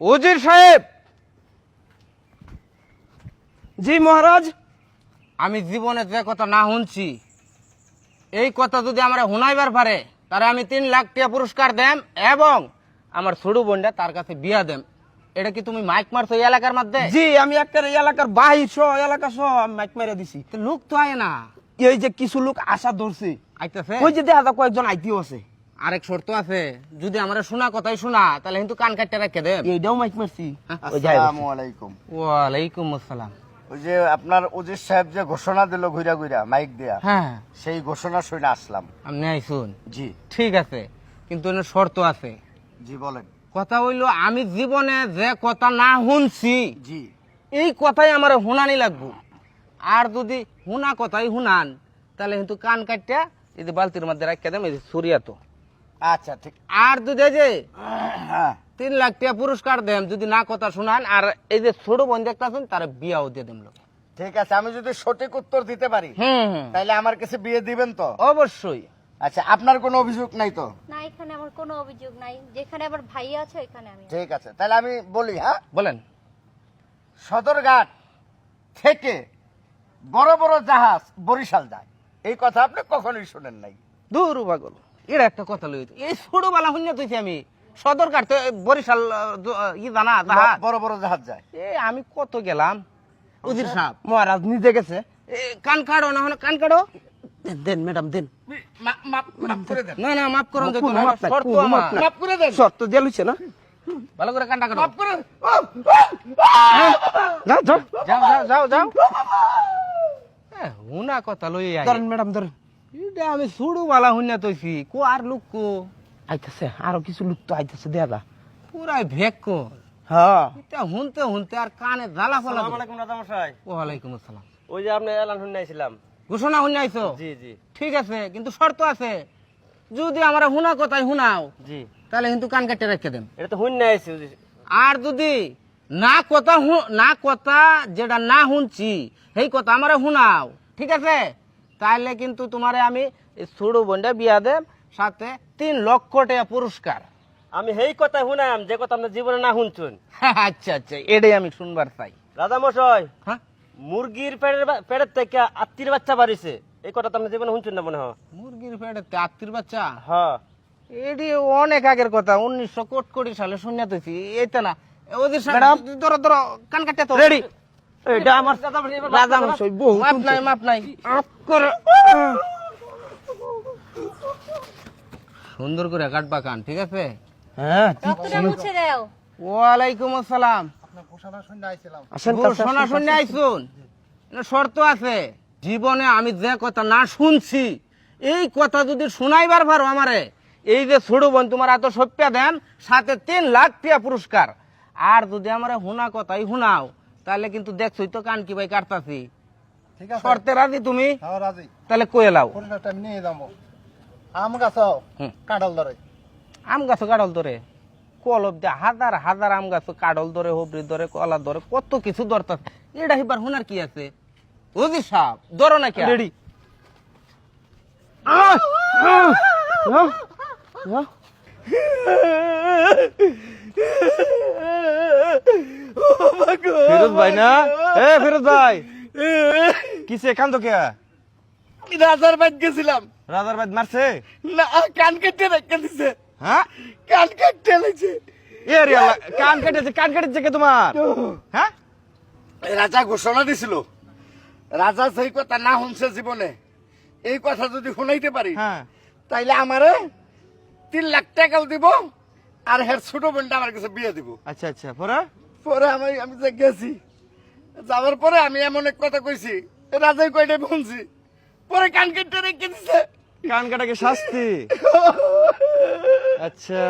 উজির সাহেব। জি মহারাজ। আমি জীবনে যে কথা না শুনছি এই কথা যদি আমরা শুনাইবার পারে তারে আমি 3 লাখ টাকা পুরস্কার দেম এবং আমার ছোট বোনটা তার কাছে বিয়া দেম। এটা কি তুমি মাইক মারছো এই এলাকার মধ্যে? জি আমি একটা এলাকার বাহির সহ এলাকা সহ মাইক মেরে দিছি। তো লোক তো আয় না। এই যে কিছু লোক আশা ধরছে, আইতাছে। ওই যে দেখা যায় কয়েকজন আইতিও আছে। আরেক শর্ত আছে, যদি আমরা শোনা কথাই শোনা তাহলে কিন্তু কান কাটতে রেখে দেব। এইটাও মাইক মারছি। আসসালামু আলাইকুম। ওয়ালাইকুম আসসালাম। ওই যে আপনার উজির সাহেব যে ঘোষণা দিল ঘুরা ঘুরা মাইক দেয়া, হ্যাঁ সেই ঘোষণা শুনে আসলাম। আপনি আইসুন, জি ঠিক আছে, কিন্তু এর শর্ত আছে। জি বলেন। কথা হইলো আমি জীবনে যে কথা না শুনছি জি এই কথাই আমার শুনানি লাগবো। আর যদি শুনা কথাই শুনান তাহলে কিন্তু কান কাটটা এই যে বালতির মধ্যে রাখিয়া দেম, এই যে সুরিয়া তো। আচ্ছা ঠিক। আর যদি এই যে হ্যাঁ 3 লাখ টাকা পুরস্কার দেম যদি না কথা শুনান, আর এই যে ছোট বোন দেখতে আছেন তার বিয়াও দিয়ে দেম লোক। ঠিক আছে, আমি যদি সঠিক উত্তর দিতে পারি হুম, তাহলে আমার কাছে বিয়ে দিবেন তো? অবশ্যই। আচ্ছা, আপনার কোনো অভিযোগ নাই তো? না, এখানে আমার কোনো অভিযোগ নাই। যেখানে আবার ভাই আছে ওইখানে আমি। ঠিক আছে, তাহলে আমি বলি। হ্যাঁ, বলেন। সদরঘাট থেকে বড় বড় জাহাজ বরিশাল যায়, এই কথা আপনি কখনোই শুনেন নাই? দূর পাগল, এটা একটা কথা লই। এই ছোটবেলা শুনে তুইছি আমি সদরঘাট তো বরিশাল ই জানা জাহাজ, বড় বড় জাহাজ যায়। আমি কত গেলাম। উজির সাহেব, মহারাজ নিজে গেছে। কান কাড়ো না হলে কান কাড়ো। দেন ম্যাডাম দেন। মাফ করে দেন। না না, মাফ করুন। কোনো মাপ নাই, শর্ত কোনো আমার। মাপ নাই। মাফ করে দেন। শর্ত দিয়ে লইছে না। ভালো করে কানটা কাটো। মাফ করে দেন। যাও যাও যাও যাও যাও যাও। হুনা কথা লই আই। ধরেন ম্যাডাম ধরেন। এটা আমি ছোটবেলা শুনে তুইছি কো আর লোক কো আইতাছে আরো কিছু লোক তো আইতাছে দেখা। পুরাই ভেক কো। হ্যাঁ এটা শুনতে শুনতে আর কানে জ্বালা ফলা। আসসালামু আলাইকুম রাজামশাই। ওয়ালাইকুম আসসালাম। ওই যে আপনি এলান শুনে আইছিলাম। ঘোষণা শুনে আইছো? জি জি ঠিক আছে, কিন্তু শর্ত আছে। যদি আমরা হুনা কথাই শুনাও জি, তাহলে কিন্তু কান কাটতে রেখে দেন। এটা তো শুনে আইছি। আর যদি না কথা যেটা না শুনছি সেই কথা আমরা শুনাও, ঠিক আছে, তাহলে কিন্তু তোমারে আমি এই ছোট বোনটা বিয়া দেব, সাথে 3 লক্ষ টাকা পুরস্কার। আমি সেই কথা শুনাম যে কথা আপনি জীবনে না শুনছেন। আচ্ছা আচ্ছা, এটাই আমি শুনবার চাই। রাজামশাই, হ্যাঁ, মুরগির পেটের থেকে আত্মীর বাচ্চা বাড়িছে, এই কথা তো আপনি জীবনে শুনছেন না মনে হয়? মুরগির পেটেতে আত্মীর বাচ্চা, হ্যাঁ, এটি অনেক আগের কথা। 1900 কোটি সালে শুনে তুইছি। এইটা না ওদের ম্যাডাম। ধরো ধরো কান কাটতে তো রেডি। এটা আমার রাজা মশাই বহু মাপ নাই, মাপ নাই। সুন্দর করে কাটবা কান, ঠিক আছে? হ্যাঁ রক্তটা মুছে দাও। ওয়ালাইকুম আসসালাম। আসেন ঘোষণা শুনে আইসুন। শর্ত আছে, জীবনে আমি যে কথা না শুনছি এই কথা যদি শুনাইবার পারো আমারে, এই যে ছোট বোন তোমার এত সপ্যা দেন, সাথে 3 লাখ টাকা পুরস্কার। আর যদি আমরা হুনা কথাই শুনাও তাহলে কিন্তু দেখছই তো কান কি ভাই কাটতাছি। ঠিক আছে, শর্তে রাজি তুমি? হ্যাঁ রাজি। তাহলে কয়ে লাও। পুরস্কারটা আমি নিয়ে যাবো। আম গাছ হুম। কাঁঠাল ধরে। আম গাছ কাডল ধরে, কলব দিয়ে হাজার হাজার আম গাছ কাডল ধরে, হবরি ধরে, কলা ধরে, কত কিছু ধরতাছে। এটা হিবার হুনার কি আছে? বুঝি সাপ ধরো না কি? রেডি। ফিরোজ ভাই না? এ ফিরোজ ভাই, কিসে কান্দো কে? আমি রাজার বাড়ি গেছিলাম। রাজার বাদ মারছে? না, কান কেটে রেখে দিছে। হ্যাঁ কান কেটে লেগেছে। এ রে আল্লাহ, কান কেটেছে কে তোমার? হ্যাঁ রাজা ঘোষণা দিছিল, রাজা সেই কথা না শুনছে জীবনে, এই কথা যদি শুনাইতে পারি হ্যাঁ তাইলে আমারে 3 লাখ টাকাও দিব, আর হের ছোট বোনটা আমার কাছে বিয়ে দিব। আচ্ছা আচ্ছা, পরে পরে আমি যে গেছি, যাওয়ার পরে আমি এমন এক কথা কইছি, রাজাই কয়টা শুনছি, পরে কান কেটে রেখে দিছে। কান কাটাকে শাস্তি? আচ্ছা,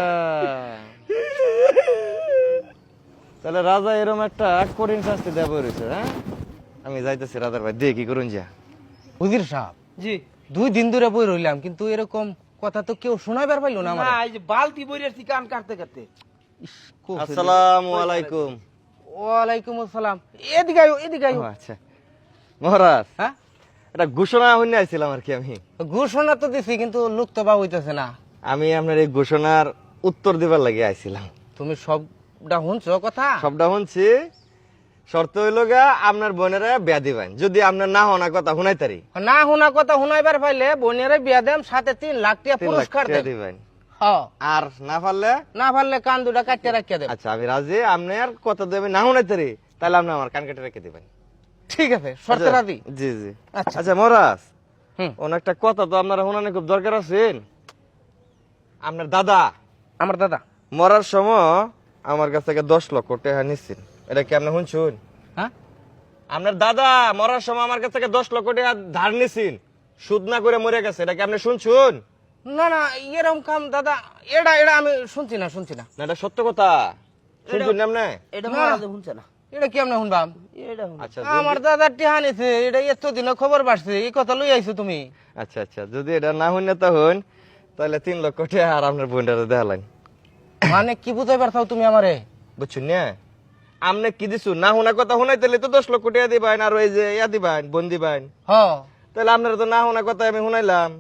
তাহলে রাজা এরকম একটা কঠিন শাস্তি দেওয়া রয়েছে। হ্যাঁ, আমি যাইতেছি রাজার ভাই, দিয়ে কি করুন যা। হুজির সাহেব, জি। 2 দিন ধরে বই রইলাম, কিন্তু এরকম কথা তো কেউ শোনাইবার পাইলো না আমার। না, এই যে বালতি বইরে আসছি কান কাটতে কাটতে। আসসালামু আলাইকুম। ওয়ালাইকুম আসসালাম। এদিকে আয়ো, এদিকে আয়ো। ও, আচ্ছা মহারাজ, হ্যাঁ, এটা ঘোষণা শুনে আইছিলাম আর কি। ঘোষণা তো দিছি, কিন্তু লোক তো বা হইতেছে না। আমি আপনার এই ঘোষণার উত্তর দিবার লাগে আইছিলাম। তুমি সব সবটা শুনছো কথা? সবটা শুনছি। শর্ত হইল গা আপনার বোনেরা বিয়া দিবেন, যদি আপনার না হনা কথা শুনাই তারি না শোনা কথা শুনাইবার পাইলে বোনেরে বিয়া দেম, সাথে 3 লাখ টাকা 3 লাখ পুরস্কার টাকা দেব। দিবেন। হ্যাঁ, আর না পারলে? না পারলে কান দুটা কাটতে রাখিয়ে দেব। আচ্ছা আমি রাজি, আপনার কথা দেবে না শুনাই তারি, তাহলে আপনি আমার কান কেটে রেখে দিবেন। ঠিক আছে, শর্তে রাজি? জি জি। আচ্ছা। আচ্ছা মহারাজ, হুম। একটা কথা তো আপনারা শুনানো খুব দরকার আছেন। আপনার দাদা আমার দাদা? মরার সময় আমার কাছ থেকে 10 লক্ষ টাকা নিচ্ছেন, এটা কি আপনি শুনছুন? হ্যাঁ, আপনার দাদা মরার সময় আমার কাছ থেকে 10 লক্ষ টাকা ধার নিছেন, সুদ না করে মরে গেছে, এটা কি আপনি শুনছুন? না না, এরকম কাম দাদা, এটা এটা আমি শুনছি না, শুনছি না। না এটা সত্য কথা, শুনছুন না আপনি? এটা না। মহারাজ শুনছে না। এটা কি আপনি শুনবাম? এটা শুনছে। আচ্ছা আমার দাদার টিহা নিছে, এটা এতদিনে খবর বাড়ছে, এই কথা লই আইছো তুমি? আচ্ছা আচ্ছা, যদি এটা না হইন না তখন তাহলে 3 লক্ষ টাকা আর আপনার বোনটারে দেখালেন, মানে কি বুঝাই পারছাও তুমি আমারে? বুঝছুন না? আপনি কি দিছু না শোনা কথা শুনাই তাহলে তো 10 লক্ষ টাকা দিবেন, আর ওই যে ইয়া দিবেন, বোন দিবেন। হ্যাঁ, তাহলে আপনারা তো না শোনা কথা আমি শুনাইলাম।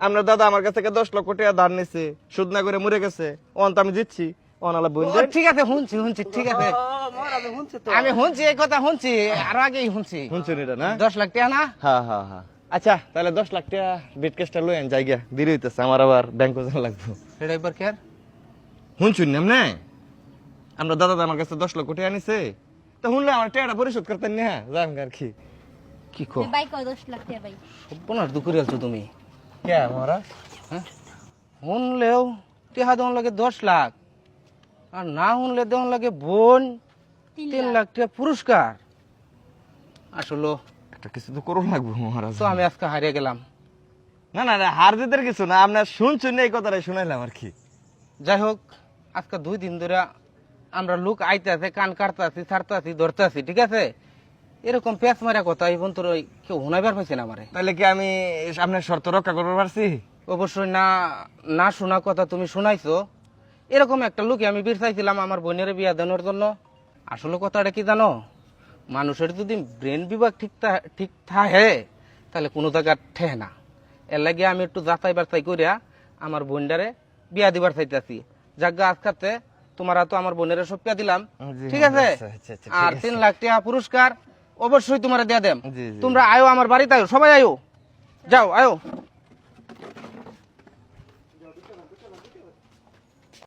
আপনার দাদা আমার কাছ থেকে 10 লক্ষ টাকা ধার নিছে, সুদ না করে মরে গেছে, অন তো আমি দিচ্ছি, অনালা বোন দেন। ঠিক আছে, শুনছি শুনছি, ঠিক আছে, মহারাজ শুনছে তো। আমি শুনছি, এই কথা শুনছি, আরো আগেই শুনছি। শুনছুন এটা না? 10 লাখ টাকা না? হ্যাঁ হ্যাঁ হ্যাঁ। আচ্ছা তাহলে 10 লাখ টাকা বিটকেসটা লইন জায়গা দেরি হইতেছে, আমার আবার ব্যাংকে যাওয়া লাগবে। এটা একবার কে? শুনছুন না আপনি? আমরা দাদা আমার কাছে 10 লক্ষ টাকা নিছে, তো শুনলে আমার টাকাটা পরিশোধ করতেন না, যান আর কি। কি কো? ভাই কয় 10 লাখ টাকা ভাই? সর্বনাশ দুপুরে আছো তুমি। কে মহারাজ? শুনলেও টিহা দেওয়ান লাগে 10 লাখ, আর না শুনলে দেওয়ান লাগে বোন 3 লাখ টাকা পুরস্কার। আসলে একটা কিছু তো করুন লাগবে মহারাজ। তো আমি আজকে হারিয়ে গেলাম। না না না, হার জিতের কিছু না, আপনার শুনছুন না এই কথাটাই শুনাইলাম আর কি। যাই হোক, আজকে 2 দিন ধরে আমরা লোক আইতে আছে, কান কাটতে ছাড়তে আছি, ধরতে আছি, ঠিক আছে? এরকম পেঁচ মারা কথা এই বন্ধুর কেউ শোনাইবার পাইছে না আমারে। তাহলে কি আমি আপনার শর্ত রক্ষা করতে পারছি? অবশ্যই না, না শোনা কথা তুমি শোনাইছো। এরকম একটা লোকে আমি বের চাইছিলাম আমার বোনের বিয়া দেওয়ার জন্য। আসলে কথাটা কি জানো, মানুষের যদি ব্রেন বিভাগ ঠিক থাকে তাহলে কোনো জায়গা ঠেহে না। এর লাগে আমি একটু যাচাই বাছাই করিয়া আমার বোনটারে বিয়া দিবার চাইতেছি। জায়গা আজকাতে তোমার তো আমার বোনের সব পেয়া দিলাম, জি, ঠিক আছে? আচ্ছা, আচ্ছা, ঠিক আর আছে। 3 লাখ টাকা পুরস্কার অবশ্যই তোমার দেয়া দেম। জি, জি। তোমরা আয়ো আমার বাড়িতে, আয়ো, সবাই আয়ো, যাও আয়ো।